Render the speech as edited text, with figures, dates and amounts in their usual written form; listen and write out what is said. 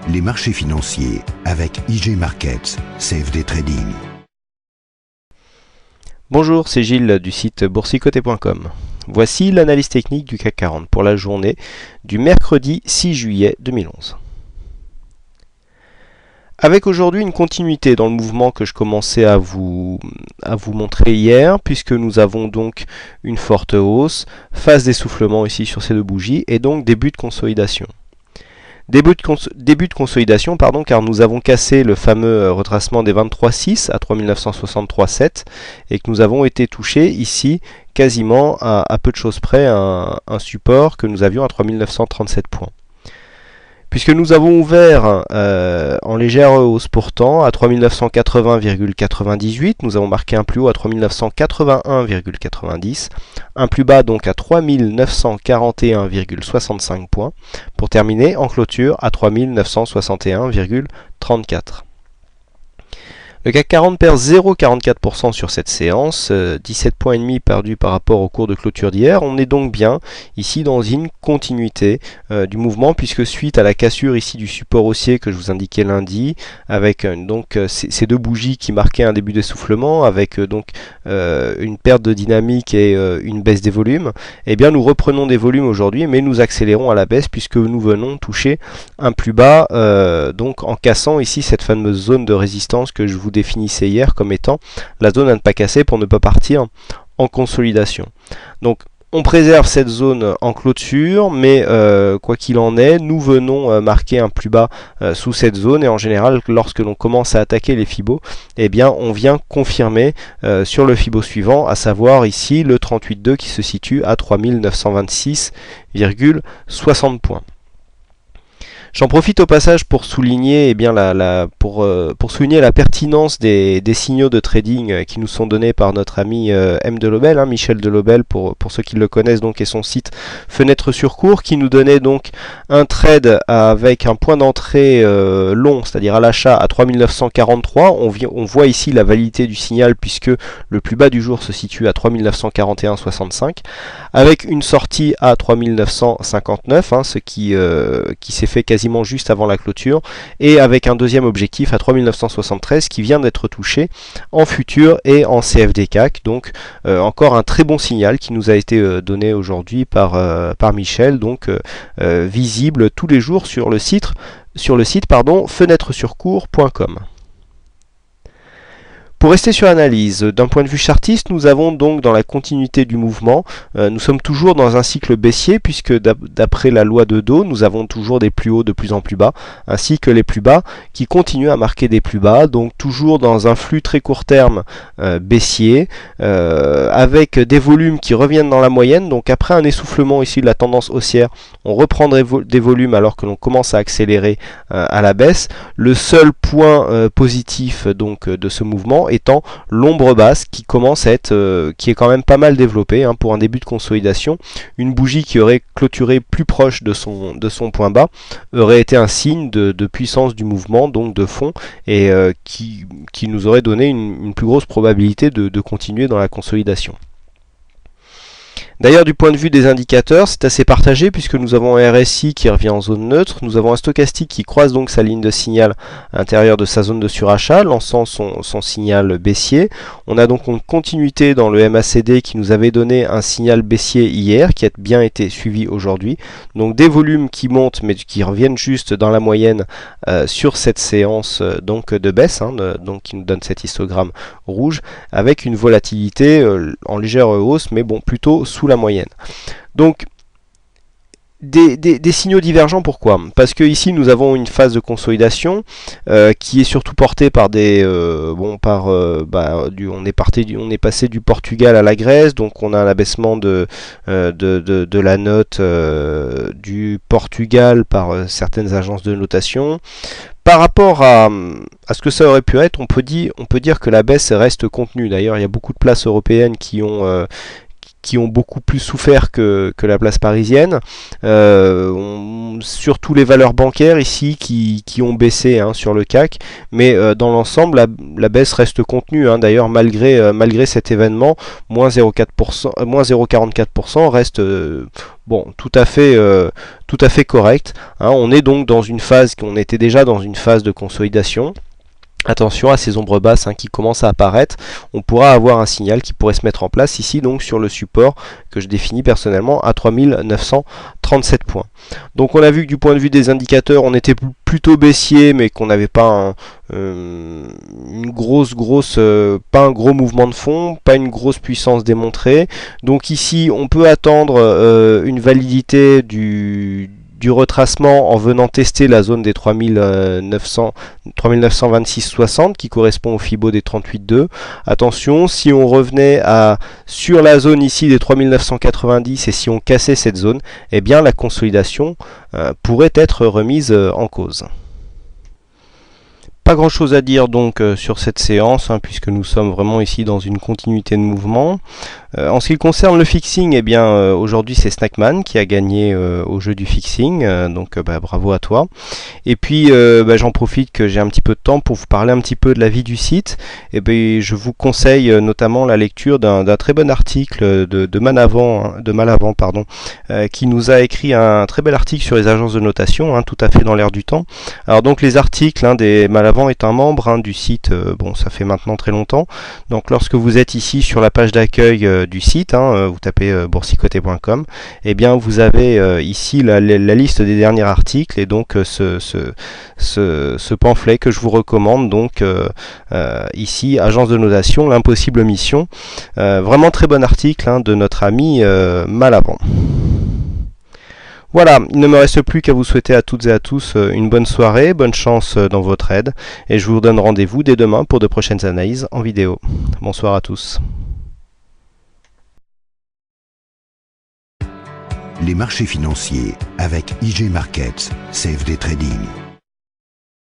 les marchés financiers avec IG Markets, CFD Trading. Bonjour, c'est Gilles du site boursicoté.com. Voici l'analyse technique du CAC 40 pour la journée du mercredi 6 juillet 2011. Avec aujourd'hui une continuité dans le mouvement que je commençais à vous montrer hier, puisque nous avons donc une forte hausse, phase d'essoufflement ici sur ces deux bougies, et donc début de consolidation. Début de consolidation, car nous avons cassé le fameux retracement des 23,6 à 3963,7 et que nous avons été touchés ici quasiment à peu de choses près un support que nous avions à 3937 points. Puisque nous avons ouvert en légère hausse pourtant à 3980,98, nous avons marqué un plus haut à 3981,90, un plus bas donc à 3941,65 points, pour terminer en clôture à 3961,34. Le CAC 40 perd 0,44% sur cette séance, 17 points et demi perdus par rapport au cours de clôture d'hier. On est donc bien ici dans une continuité du mouvement, puisque suite à la cassure ici du support haussier que je vous indiquais lundi, avec donc ces deux bougies qui marquaient un début d'essoufflement, avec donc une perte de dynamique et une baisse des volumes, eh bien nous reprenons des volumes aujourd'hui, mais nous accélérons à la baisse puisque nous venons toucher un plus bas, donc en cassant ici cette fameuse zone de résistance que je vous définissais hier comme étant la zone à ne pas casser pour ne pas partir en consolidation. Donc on préserve cette zone en clôture, mais quoi qu'il en est, nous venons marquer un plus bas sous cette zone, et en général lorsque l'on commence à attaquer les Fibos, eh bien on vient confirmer sur le Fibo suivant, à savoir ici le 38,2 qui se situe à 3926,60 points. J'en profite au passage pour souligner, pour souligner la pertinence des signaux de trading qui nous sont donnés par notre ami M. Delobel, Michel Delobel, pour ceux qui le connaissent, donc, et son site Fenêtre sur cours, qui nous donnait donc un trade avec un point d'entrée long, c'est-à-dire à l'achat à 3943. On voit ici la validité du signal puisque le plus bas du jour se situe à 3941,65, avec une sortie à 3959, ce qui s'est fait quasiment juste avant la clôture, et avec un deuxième objectif à 3973 qui vient d'être touché en futur et en CFD CAC. Donc encore un très bon signal qui nous a été donné aujourd'hui par Michel, donc visible tous les jours sur le site fenêtresurcours.com. Pour rester sur l'analyse, d'un point de vue chartiste, nous avons donc dans la continuité du mouvement, nous sommes toujours dans un cycle baissier, puisque d'après la loi de Dow, nous avons toujours des plus hauts de plus en plus bas, ainsi que les plus bas qui continuent à marquer des plus bas, donc toujours dans un flux très court terme baissier, avec des volumes qui reviennent dans la moyenne. Donc après un essoufflement ici de la tendance haussière, on reprend des volumes alors que l'on commence à accélérer à la baisse. Le seul point positif donc de ce mouvement étant l'ombre basse qui commence à être, qui est quand même pas mal développée pour un début de consolidation. Une bougie qui aurait clôturé plus proche de son point bas aurait été un signe de puissance du mouvement, donc de fond, et qui nous aurait donné une plus grosse probabilité de continuer dans la consolidation. D'ailleurs, du point de vue des indicateurs, c'est assez partagé puisque nous avons un RSI qui revient en zone neutre, nous avons un stochastique qui croise donc sa ligne de signal à l'intérieur de sa zone de surachat, lançant son signal baissier. On a donc une continuité dans le MACD qui nous avait donné un signal baissier hier, qui a bien été suivi aujourd'hui. Donc des volumes qui montent mais qui reviennent juste dans la moyenne sur cette séance donc de baisse, donc qui nous donne cet histogramme rouge, avec une volatilité en légère hausse, mais bon, plutôt sous la moyenne. Donc des signaux divergents, pourquoi? Parce que ici nous avons une phase de consolidation qui est surtout portée par on est passé du Portugal à la Grèce, donc on a un abaissement de la note du Portugal par certaines agences de notation. Par rapport à ce que ça aurait pu être, on peut dire que la baisse reste contenue. D'ailleurs, il y a beaucoup de places européennes qui qui ont beaucoup plus souffert que la place parisienne. Surtout les valeurs bancaires ici qui ont baissé sur le CAC, mais dans l'ensemble la baisse reste contenue. D'ailleurs malgré cet événement, moins 0,44% reste bon, tout à fait correct. On est donc dans une phase, on était déjà dans une phase de consolidation. Attention à ces ombres basses qui commencent à apparaître. On pourra avoir un signal qui pourrait se mettre en place ici, donc sur le support que je définis personnellement à 3937 points. Donc on a vu que du point de vue des indicateurs, on était plutôt baissier, mais qu'on n'avait pas pas un gros mouvement de fond, pas une grosse puissance démontrée. Donc ici, on peut attendre une validité du retracement en venant tester la zone des 3926,60 qui correspond au Fibo des 38,2. Attention, si on revenait sur la zone ici des 3990 et si on cassait cette zone, eh bien la consolidation pourrait être remise en cause. Pas grand chose à dire donc sur cette séance, puisque nous sommes vraiment ici dans une continuité de mouvement. En ce qui concerne le fixing, eh bien aujourd'hui c'est Snackman qui a gagné au jeu du fixing, donc bravo à toi. Et puis j'en profite que j'ai un petit peu de temps pour vous parler un petit peu de la vie du site. Et je vous conseille notamment la lecture d'un très bon article de Malavant, qui nous a écrit un très bel article sur les agences de notation, tout à fait dans l'air du temps. Alors donc les articles des Malavant est un membre du site, ça fait maintenant très longtemps. Donc lorsque vous êtes ici sur la page d'accueil du site, vous tapez boursicoté.com, et bien vous avez ici la liste des derniers articles et donc ce pamphlet que je vous recommande, donc ici agence de notation, l'impossible mission, vraiment très bon article de notre ami Malavant. Voilà, il ne me reste plus qu'à vous souhaiter à toutes et à tous une bonne soirée, bonne chance dans votre aide, et je vous donne rendez-vous dès demain pour de prochaines analyses en vidéo. Bonsoir à tous. Les marchés financiers avec IG Markets, CFD Trading.